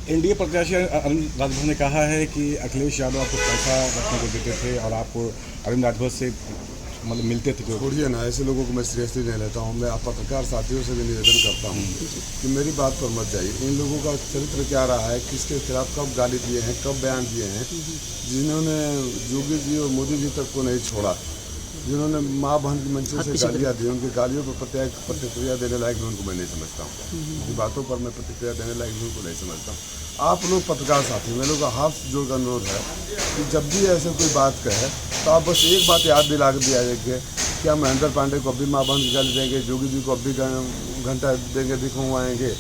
NDA प्रत्याशी अरविंद राजभर ने कहा है कि अखिलेश यादव आपको पैसा रखने को देते थे और आप अरविंद राजभर से मतलब मिलते थे। जो छोड़िए ना, ऐसे लोगों को मैं सीरियसली नहीं लेता हूँ। मैं पत्रकार साथियों से भी निवेदन करता हूँ कि मेरी बात पर मत जाइए। इन लोगों का चरित्र क्या रहा है, किसके खिलाफ कब गाली दिए हैं, कब बयान दिए हैं, जिन्होंने योगी जी और मोदी जी तक को नहीं छोड़ा, जिन्होंने माँ बहन की मंचों से गालियाँ दी, उनकी गालियों पर प्रतिक्रिया देने लायक भी उनको मैं नहीं समझता हूँ। उनकी बातों पर मैं प्रतिक्रिया देने लायक भी उनको नहीं समझता हूँ। आप लोग पत्रकार साथी, मेरे लोग का हाथ जोड़ का अनुरोध है कि जब भी ऐसे कोई बात कहे तो आप बस एक बात याद दिला के दिया जाएगी, क्या महेंद्र पांडे को अब भी माँ बहन की गाली देंगे, योगी जी को अब भी घंटा देंगे, दिखवाएंगे,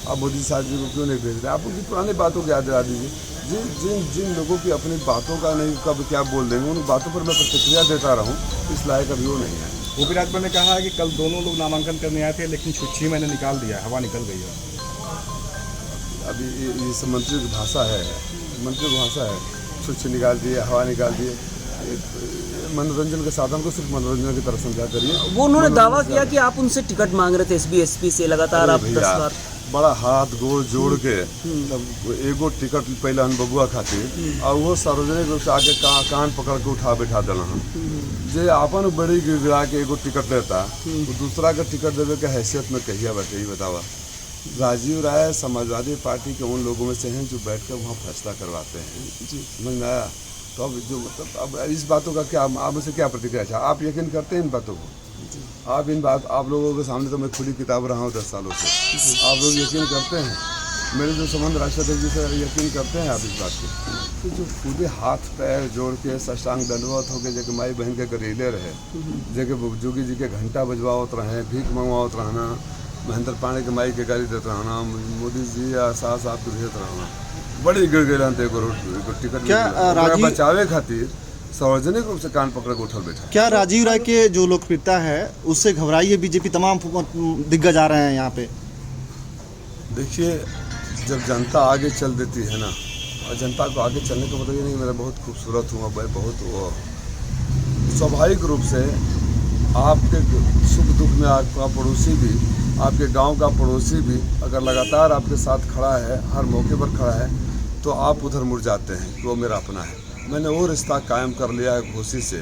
अब मोदी साहब जी को क्यों नहीं भेज रहे? आप उनकी पुरानी बातों को याद दिला दीजिए। जिन जिन जिन लोगों की अपनी बातों का नहीं कब क्या बोल देंगे, उन बातों पर मैं प्रतिक्रिया देता रहूँ, इस लायक अभी वो नहीं है। ओपी राजभर ने कहा है कि कल दोनों लोग नामांकन करने आए थे लेकिन 6 महीने निकाल दिया, हवा निकल गई है। अभी ये सब मंत्री की भाषा है, मंत्री की भाषा है, छुच्छी निकाल दिए, हवा निकाल दिए। मनोरंजन के साधन को सिर्फ मनोरंजन की तरह समझा करिए। वो उन्होंने दावा किया कि आप उनसे टिकट मांग रहे थे एसबी से लगातार, आप 10 बार बड़ा हाथ गोड़ जोड़ के तब एगो टिकट पहले हम बबुआ खातिर और वो सार्वजनिक रूप से आके कान पकड़ के उठा बैठा देना जे अपन बड़ी गिड़गिड़ा के एगो टिकट लेता तो दूसरा का टिकट देवे के हैसियत में कहिया बैठे ही बतावा। राजीव राय समाजवादी पार्टी के उन लोगों में से हैं जो बैठ कर वहाँ फैसला करवाते हैं। समझ में आया? तो अब जो मतलब अब इस बातों का क्या, आप मुझसे क्या प्रतिक्रिया है? आप यकीन करते हैं इन बातों को? आप लोगों के सामने तो मैं खुली किताब रहा हूँ 10 सालों से। आप लोग यकीन करते हैं? मेरे जो संबंध राष्ट्रपति जी से यकीन करते हैं आप इस बात की? तो जो पूरे हाथ पैर जोड़ के साष्टांग दंडवत होकर जगह माई बहन के करेले रहे, जगह जोगी जी के घंटा बजवावत रहे, भीख मंगवावत रहना, महेंद्र पांडे के माई के गाली देते रहना, मोदी जी या सास आपको भेजते रहना, बड़ी गिड़गिड़ा टिकट क्या बचावे खातिर सार्वजनिक रूप से कान पकड़ के उठल बैठा। क्या राजीव राय के जो लोकप्रियता है उससे घबराई है बीजेपी? तमाम दिग्गज आ रहे हैं यहाँ पे। देखिए, जब जनता आगे चल देती है ना, और जनता को आगे चलने का मतलब ये नहीं मेरा बहुत खूबसूरत हूँ, मैं बहुत वो स्वाभाविक रूप से आपके सुख दुख में आपका पड़ोसी भी, आपके गांव का पड़ोसी भी अगर लगातार आपके साथ खड़ा है, हर मौके पर खड़ा है, तो आप उधर मुड़ जाते हैं कि वो मेरा अपना है। मैंने वो रिश्ता कायम कर लिया है घोसी से,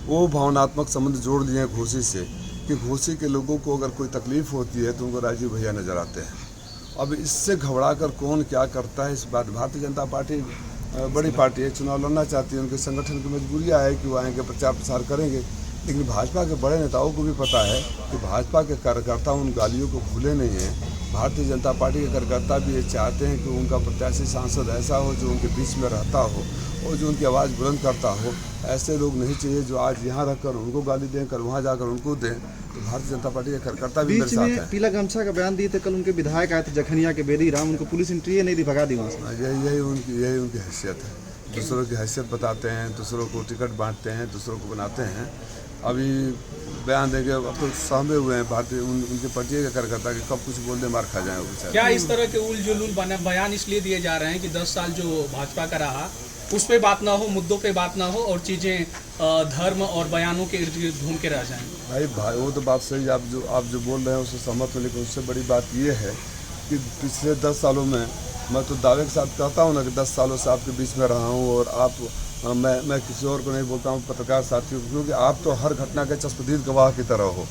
वो भावनात्मक संबंध जोड़ लिए हैं घोसी से कि घोसी के लोगों को अगर कोई तकलीफ़ होती है तो उनको राजीव भैया नज़र आते हैं। अब इससे घबरा कर कौन क्या करता है इस बात, भारतीय जनता पार्टी बड़ी पार्टी है, चुनाव लड़ना चाहती है, उनके संगठन की मजबूरियाँ है कि वो आएंगे प्रचार प्रसार करेंगे, लेकिन भाजपा के बड़े नेताओं को भी पता है कि भाजपा के कार्यकर्ता उन गालियों को भूले नहीं हैं। भारतीय जनता पार्टी के कार्यकर्ता भी ये चाहते हैं कि उनका प्रत्याशी सांसद ऐसा हो जो उनके बीच में रहता हो और जो उनकी आवाज़ बुलंद करता हो। ऐसे लोग नहीं चाहिए जो आज यहाँ रखकर उनको गाली दें, कल वहाँ जाकर उनको दें। तो भारतीय जनता पार्टी के कार्यकर्ता भी मेरे साथ हैं। पीला गमछा का बयान दिए थे कल, उनके विधायक आए थे जखनिया के बेदी राम, उनको पुलिस एंट्री नहीं दी, भगा दी वहाँ से। यही उनकी हैसियत है, दूसरों की हैसियत बताते हैं, दूसरों को टिकट बांटते हैं, दूसरों को बनाते हैं। अभी बयान देंगे, अब तो सहमे हुए हैं भारतीय उनके पार्टी के कार्यकर्ता कि कब कुछ बोल दे मार खा जाए। क्या इस तरह के उल जुलूल बयान इसलिए दिए जा रहे हैं कि 10 साल जो भाजपा का रहा उस पे बात ना हो, मुद्दों पे बात ना हो और चीज़ें धर्म और बयानों के इर्द गिर्द घूम के रह जाएं? भाई वो तो बात सही है, आप जो बोल रहे हैं उससे सहमत हो, लेकिन उससे बड़ी बात ये है कि पिछले 10 सालों में मैं तो दावे के साथ कहता हूँ ना कि 10 सालों से आपके बीच में रहा हूँ और मैं किसी और को नहीं बोलता हूँ, पत्रकार साथियों को, क्योंकि आप तो हर घटना के चश्मदीद गवाह की तरह हो।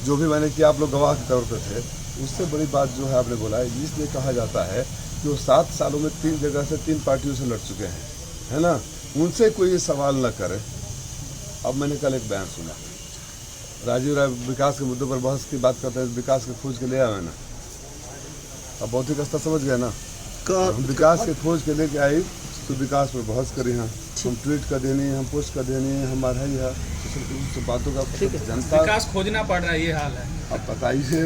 जो भी मैंने किया आप लोग गवाह के तौर पर थे। उससे बड़ी बात जो है आपने बोला है, इसलिए कहा जाता है कि वो 7 सालों में 3 जगह से 3 पार्टियों से लड़ चुके हैं, है ना, उनसे कोई ये सवाल न करे। अब मैंने कल एक बयान सुना, राजीव राय विकास के मुद्दों पर बहस की बात करते हैं, विकास के खोज के ले आए ना, अब भौतिक स्तर समझ गए ना, हम विकास के खोज के लेके आई तो विकास पर बहस करी, हाँ हम ट्वीट कर देनी, हम पोस्ट कर देनी, हमारा है यह तो बातों का जनता विकास खोजना पड़ रहा है, ये हाल है। अब बताइए,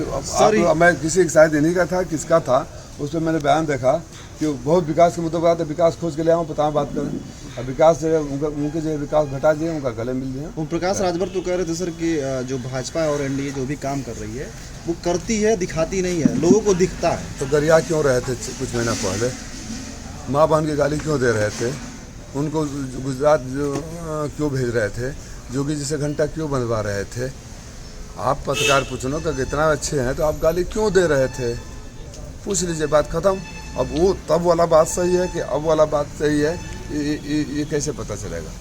अब मैं किसी शायद इन्हीं का था, किसका था, उस पर मैंने बयान देखा कि बहुत विकास के मुद्दों पर आते, विकास खोज के ले आऊँ पता बात करें। अब विकास जो उनके जो विकास घटा दिए उनका गले मिल दिया। ओम प्रकाश राजभर तो कह रहे थे सर कि जो भाजपा और एनडीए जो भी काम कर रही है वो करती है, दिखाती नहीं है, लोगों को दिखता है। तो गरिया क्यों रहे थे कुछ महीना पहले, माँ बहन की गाली क्यों दे रहे थे, उनको गुजरात क्यों भेज रहे थे, जोगी जी से घंटा क्यों बनवा रहे थे? आप पत्रकार पूछो ना कि इतना अच्छे हैं तो आप गाली क्यों दे रहे थे? पूछ लीजिए, बात खत्म। अब वो तब वाला बात सही है कि अब वाला बात सही है, ये कैसे पता चलेगा।